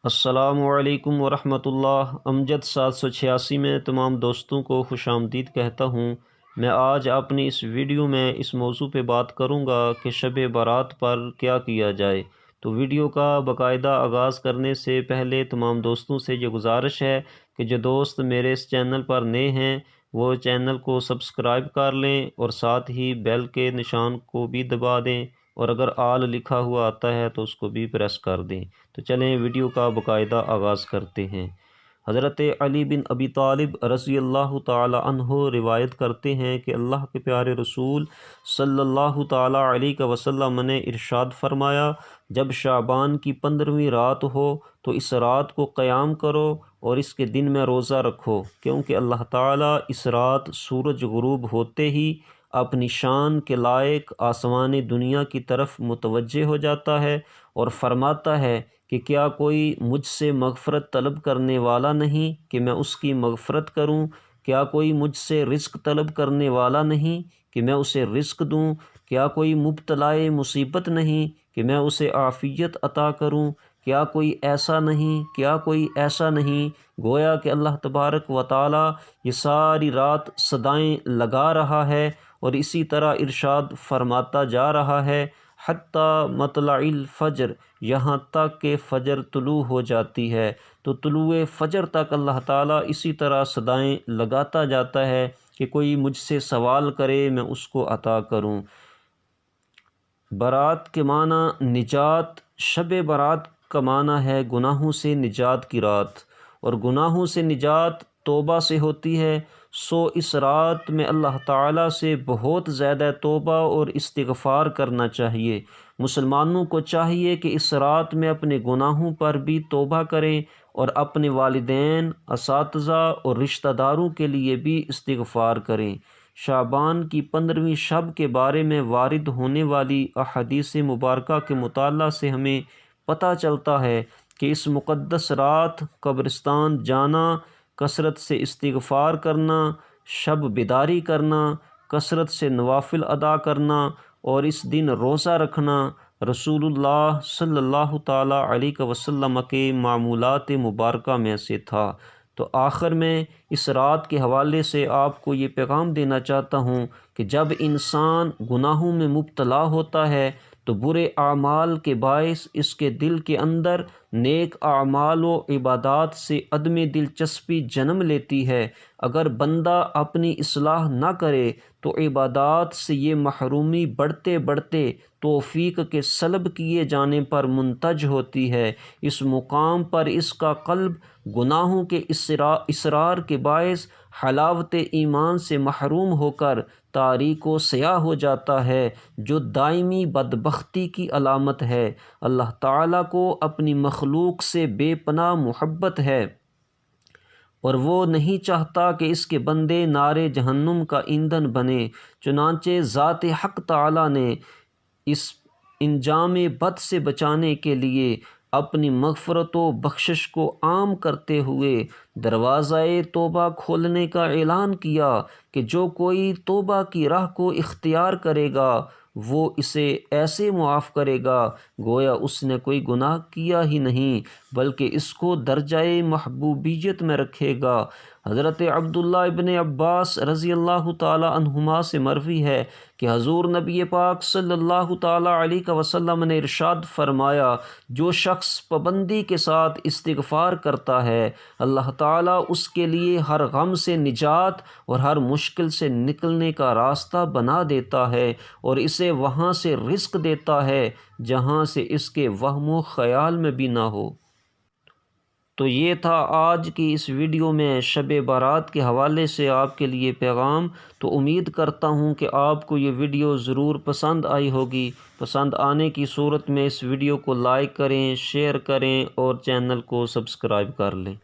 السلام علیکم ورحمۃ اللہ۔ امجد 786 میں تمام دوستوں کو خوش آمدید کہتا ہوں۔ میں آج اپنی اس ویڈیو میں اس موضوع پہ بات کروں گا کہ شب برات پر کیا کیا جائے۔ تو ویڈیو کا باقاعدہ آغاز کرنے سے پہلے تمام دوستوں سے یہ گزارش ہے کہ جو دوست میرے اس چینل پر نئے ہیں وہ چینل کو سبسکرائب کر لیں اور ساتھ ہی بیل کے نشان کو بھی دبا دیں، اور اگر آل لکھا ہوا آتا ہے تو اس کو بھی پریس کر دیں۔ تو چلیں ویڈیو کا باقاعدہ آغاز کرتے ہیں۔ حضرت علی بن ابی طالب رضی اللہ تعالی عنہ روایت کرتے ہیں کہ اللہ کے پیارے رسول صلی اللہ تعالی علیہ وسلم نے ارشاد فرمایا، جب شعبان کی 15ویں رات ہو تو اس رات کو قیام کرو اور اس کے دن میں روزہ رکھو، کیونکہ اللہ تعالیٰ اس رات سورج غروب ہوتے ہی اپنی شان کے لائق آسمان دنیا کی طرف متوجہ ہو جاتا ہے اور فرماتا ہے کہ کیا کوئی مجھ سے مغفرت طلب کرنے والا نہیں کہ میں اس کی مغفرت کروں؟ کیا کوئی مجھ سے رزق طلب کرنے والا نہیں کہ میں اسے رزق دوں؟ کیا کوئی مبتلائے مصیبت نہیں کہ میں اسے عافیت عطا کروں؟ کیا کوئی ایسا نہیں؟ گویا کہ اللہ تبارک و تعالی یہ ساری رات صدائیں لگا رہا ہے اور اسی طرح ارشاد فرماتا جا رہا ہے حتیٰ مطلع الفجر، یہاں تک کہ فجر طلوع ہو جاتی ہے۔ تو طلوع فجر تک اللہ تعالیٰ اسی طرح صدائیں لگاتا جاتا ہے کہ کوئی مجھ سے سوال کرے میں اس کو عطا کروں۔ برات کے معنی نجات، شب برات کا معنی ہے گناہوں سے نجات کی رات، اور گناہوں سے نجات توبہ سے ہوتی ہے۔ سو اس رات میں اللہ تعالیٰ سے بہت زیادہ توبہ اور استغفار کرنا چاہیے۔ مسلمانوں کو چاہیے کہ اس رات میں اپنے گناہوں پر بھی توبہ کریں اور اپنے والدین، اساتذہ اور رشتہ داروں کے لیے بھی استغفار کریں۔ شعبان کی 15ویں شب کے بارے میں وارد ہونے والی احادیث مبارکہ کے مطالعہ سے ہمیں پتہ چلتا ہے کہ اس مقدس رات قبرستان جانا، کثرت سے استغفار کرنا، شب بیداری کرنا، کثرت سے نوافل ادا کرنا اور اس دن روزہ رکھنا رسول اللہ صلی اللہ تعالیٰ علیہ وسلم کے معمولات مبارکہ میں سے تھا۔ تو آخر میں اس رات کے حوالے سے آپ کو یہ پیغام دینا چاہتا ہوں کہ جب انسان گناہوں میں مبتلا ہوتا ہے تو برے اعمال کے باعث اس کے دل کے اندر نیک اعمال و عبادات سے عدم دلچسپی جنم لیتی ہے۔ اگر بندہ اپنی اصلاح نہ کرے تو عبادات سے یہ محرومی بڑھتے بڑھتے توفیق کے سلب کیے جانے پر منتج ہوتی ہے۔ اس مقام پر اس کا قلب گناہوں کے اصرار کے باعث حلاوت ایمان سے محروم ہو کر تاریک و سیاہ ہو جاتا ہے، جو دائمی بدبختی کی علامت ہے۔ اللہ تعالیٰ کو اپنی مخلوق سے بے پناہ محبت ہے اور وہ نہیں چاہتا کہ اس کے بندے نار جہنم کا ایندھن بنے، چنانچہ ذات حق تعالیٰ نے اس انجام بد سے بچانے کے لیے اپنی مغفرت و بخشش کو عام کرتے ہوئے دروازہ توبہ کھولنے کا اعلان کیا کہ جو کوئی توبہ کی راہ کو اختیار کرے گا وہ اسے ایسے معاف کرے گا گویا اس نے کوئی گناہ کیا ہی نہیں، بلکہ اس کو درجہ محبوبیت میں رکھے گا۔ حضرت عبداللہ ابن عباس رضی اللہ تعالی عنہما سے مروی ہے کہ حضور نبی پاک صلی اللہ تعالی علیہ وسلم نے ارشاد فرمایا، جو شخص پابندی کے ساتھ استغفار کرتا ہے اللہ تعالیٰ اس کے لیے ہر غم سے نجات اور ہر مشکل سے نکلنے کا راستہ بنا دیتا ہے اور اسے وہاں سے رزق دیتا ہے جہاں سے اس کے وہم و خیال میں بھی نہ ہو۔ تو یہ تھا آج کی اس ویڈیو میں شب برات کے حوالے سے آپ کے لیے پیغام۔ تو امید کرتا ہوں کہ آپ کو یہ ویڈیو ضرور پسند آئی ہوگی۔ پسند آنے کی صورت میں اس ویڈیو کو لائک کریں، شیئر کریں اور چینل کو سبسکرائب کر لیں۔